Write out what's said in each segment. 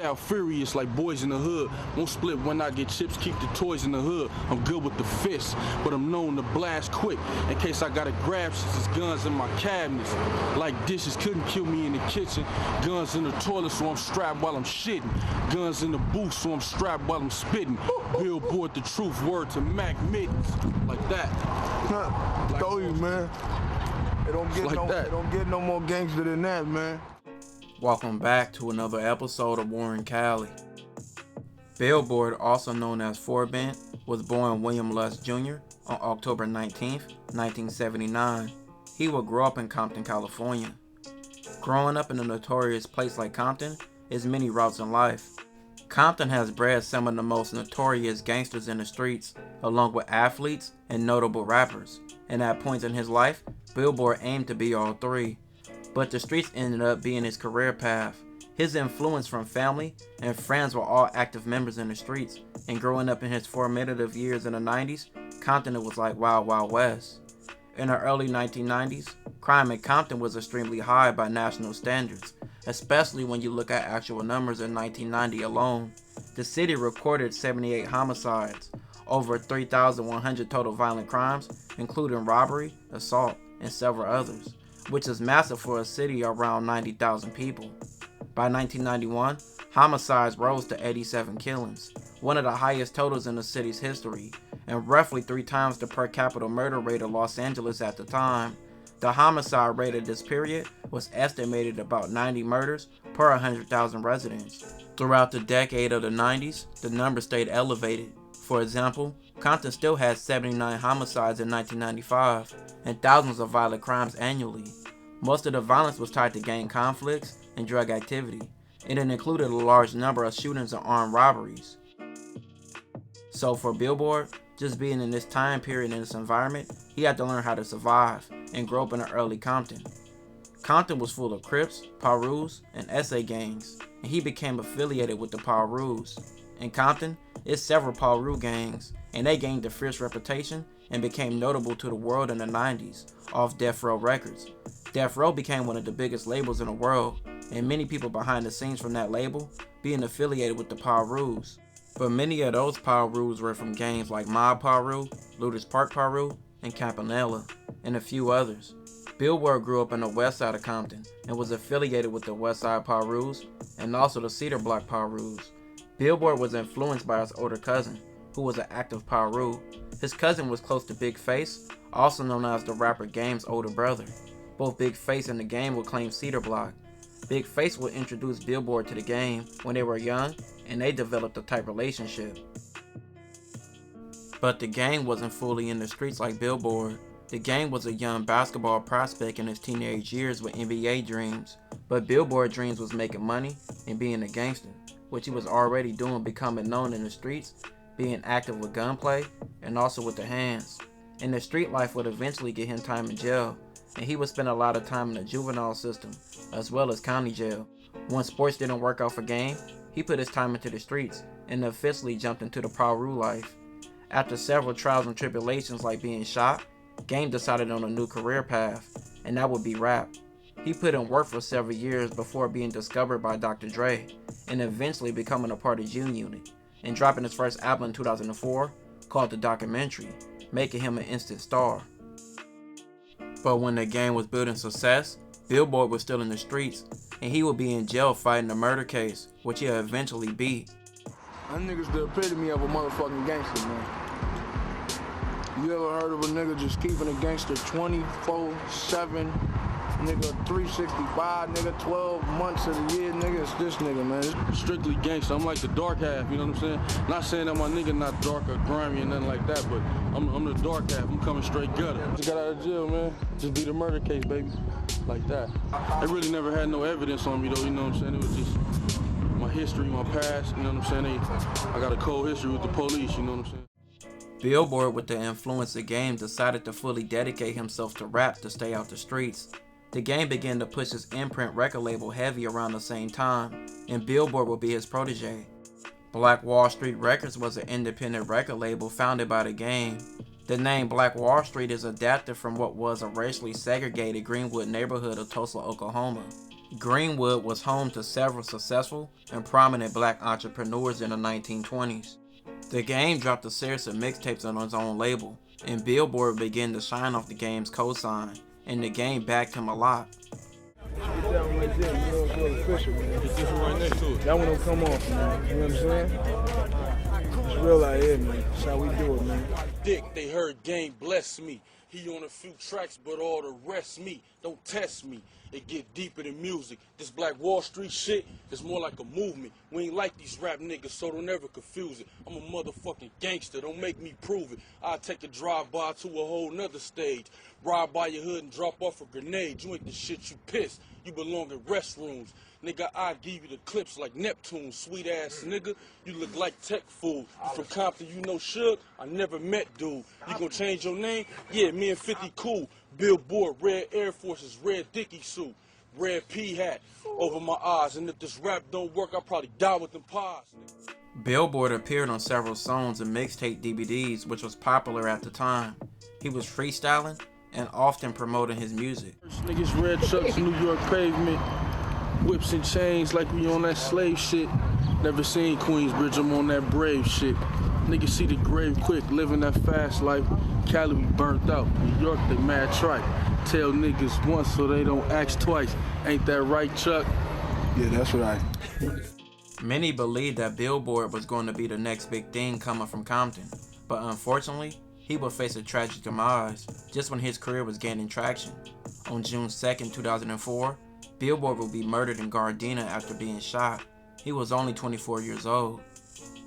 Out furious like boys in the hood. Won't split when I get chips, keep the toys in the hood. I'm good with the fists, but I'm known to blast quick. In case I gotta grab shit, there's guns in my cabinets. Like dishes couldn't kill me in the kitchen. Guns in the toilet so I'm strapped while I'm shitting. Guns in the booth so I'm strapped while I'm spitting. Billboard the truth, word to Mac Mittens. Like that. Like, told you, man. It don't get no more gangster than that, man. Welcome back to another episode of Warren Cali. Billboard, also known as Forbent, was born William Luss Jr. on October 19th, 1979. He would grow up in Compton, California. Growing up in a notorious place like Compton is many routes in life. Compton has bred some of the most notorious gangsters in the streets, along with athletes and notable rappers. And at points in his life, Billboard aimed to be all three. But the streets ended up being his career path. His influence from family and friends were all active members in the streets, and growing up in his formative years in the 90s, Compton was like Wild Wild West. In the early 1990s, crime in Compton was extremely high by national standards, especially when you look at actual numbers in 1990 alone. The city recorded 78 homicides, over 3,100 total violent crimes, including robbery, assault, and several others, which is massive for a city around 90,000 people. By 1991, homicides rose to 87 killings, one of the highest totals in the city's history, and roughly 3 times the per capita murder rate of Los Angeles at the time. The homicide rate of this period was estimated about 90 murders per 100,000 residents. Throughout the decade of the 90s, the number stayed elevated. For example, Compton still had 79 homicides in 1995 and thousands of violent crimes annually. Most of the violence was tied to gang conflicts and drug activity, and it included a large number of shootings and armed robberies. So for Billboard, just being in this time period in this environment, he had to learn how to survive and grow up in the early Compton. Compton was full of Crips, Pirus, and SA gangs, and he became affiliated with the Pirus. In Compton, it's several Piru gangs, and they gained a fierce reputation and became notable to the world in the 90s off Death Row Records. Death Row became one of the biggest labels in the world, and many people behind the scenes from that label being affiliated with the Pirus. But many of those Pirus were from gangs like Mob Piru, Looters Park Piru, and Campanella, and a few others. Billboard grew up in the west side of Compton and was affiliated with the West Side Pirus and also the Cedar Block Pirus. Billboard was influenced by his older cousin, who was an active Piru. His cousin was close to Big Face, also known as the rapper Game's older brother. Both Big Face and the Game would claim Cedar Block. Big Face would introduce Billboard to the Game when they were young, and they developed a tight relationship. But the Game wasn't fully in the streets like Billboard. The Game was a young basketball prospect in his teenage years with NBA dreams, but Billboard dreams was making money and being a gangster, which he was already doing, becoming known in the streets, being active with gunplay, and also with the hands. And the street life would eventually get him time in jail, and he would spend a lot of time in the juvenile system, as well as county jail. When sports didn't work out for Game, he put his time into the streets, and officially jumped into the Piru life. After several trials and tribulations like being shot, Game decided on a new career path, and that would be rap. He put in work for several years before being discovered by Dr. Dre, and eventually becoming a part of G-Unit, and dropping his first album in 2004 called The Documentary, making him an instant star. But when the Game was building success, Billboard was still in the streets, and he would be in jail fighting a murder case, which he eventually beat. That nigga's the epitome of a motherfucking gangster, man. You ever heard of a nigga just keeping a gangster 24/7? Nigga 365, nigga 12 months of the year, nigga, it's this nigga, man. Strictly gangster. I'm like the dark half, you know what I'm saying? Not saying that my nigga not dark or grimy or nothing like that, but I'm the dark half. I'm coming straight gutter. Just got out of jail, man. Just beat a murder case, baby. Like that. They really never had no evidence on me, though, you know what I'm saying? It was just my history, my past, you know what I'm saying? I got a cold history with the police, you know what I'm saying? Billboard, with the influence of Game, decided to fully dedicate himself to rap to stay out the streets. The Game began to push his imprint record label heavy around the same time, and Billboard would be his protege. Black Wall Street Records was an independent record label founded by the Game. The name Black Wall Street is adapted from what was a racially segregated Greenwood neighborhood of Tulsa, Oklahoma. Greenwood was home to several successful and prominent black entrepreneurs in the 1920s. The Game dropped a series of mixtapes on his own label, and Billboard began to shine off the Game's cosign, and the Game backed him a lot. Get that one right there, you know it's real official, man. Get this one right next to it. That one don't come off, man. You know what I'm saying? It's real out here, man. That's how we do it, man. Dick, they heard Game bless me. He on a few tracks, but all the rest me. Don't test me. It get deeper than music. This Black Wall Street shit is more like a movement. We ain't like these rap niggas, so don't ever confuse it. I'm a motherfucking gangster, don't make me prove it. I'll take a drive-by to a whole nother stage. Ride by your hood and drop off a grenade. You ain't the shit you piss. You belong in restrooms. Nigga, I give you the clips like Neptune, sweet ass nigga. You look like tech food. You from Compton, you know Suge? I never met dude. You gonna change your name? Yeah, me and 50 cool. Billboard, red Air Forces, red Dickie suit, red P hat over my eyes. And if this rap don't work, I'll probably die with them pies. Billboard appeared on several songs and mixtape DVDs, which was popular at the time. He was freestyling and often promoting his music. Niggas red trucks, New York pavement, whips and chains like we on that slave shit. Never seen Queensbridge, I'm on that brave shit. Niggas see the grave quick, living that fast life. Cali we burnt out, New York they mad trite. Tell niggas once so they don't ask twice. Ain't that right, Chuck? Yeah, that's right. Many believed that Billboard was going to be the next big thing coming from Compton, but unfortunately, he would face a tragic demise just when his career was gaining traction. On June 2nd, 2004, Billboard would be murdered in Gardena after being shot. He was only 24 years old.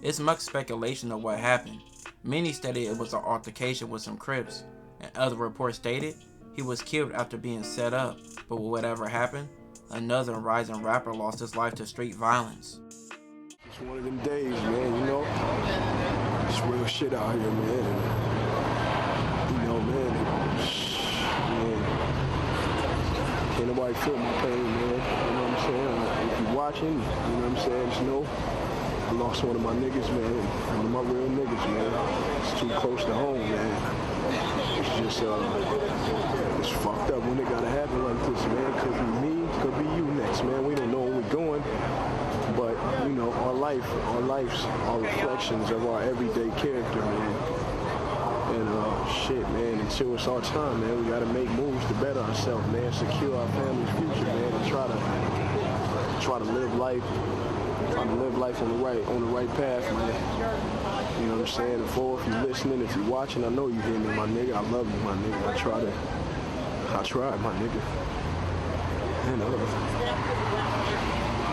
It's much speculation of what happened. Many stated it was an altercation with some Crips, and other reports stated he was killed after being set up, but whatever happened, another rising rapper lost his life to street violence. It's one of them days, man, you know? It's real shit out here, man. You know, man, can't nobody feel my pain, man. You know what I'm saying? If you're watching, you know what I'm saying, just know I lost one of my niggas, man. One of my real niggas, man. It's too close to home, man. It's just, it's fucked up when it gotta happen like this, man. Could be me, could be you next, man. We don't know where we're going. But, you know, our lives are reflections of our everyday character, man. And, shit, man, until it's our time, man, we gotta make moves to better ourselves, man. Secure our family's future, man, and try to live life on the right path, man. You know what I'm saying? And for if you're listening, if you're watching, I know you hear me, my nigga. I love you, my nigga. I tried, my nigga. You know,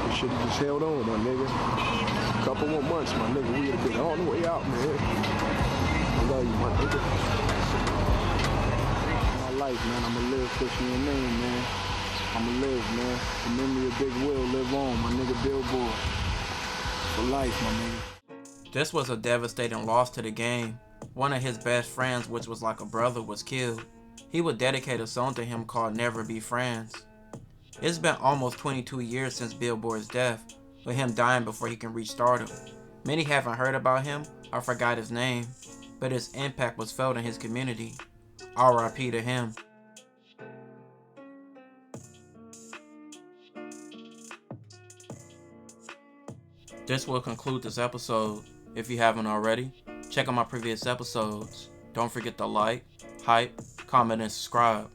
you should have just held on, my nigga. A couple more months, my nigga. We would have been all the way out, man. I love you, my nigga. My life, man. I'ma live pushing your name, man. I'ma live, man. The memory of Big Will live on, my nigga. Billboard. For life, my nigga. This was a devastating loss to the Game. One of his best friends, which was like a brother, was killed. He would dedicate a song to him called Never Be Friends. It's been almost 22 years since Billboard's death, with him dying before he can reach stardom. Many haven't heard about him or forgot his name, but his impact was felt in his community. R.I.P. to him. This will conclude this episode. If you haven't already, check out my previous episodes. Don't forget to like, hype, comment, and subscribe.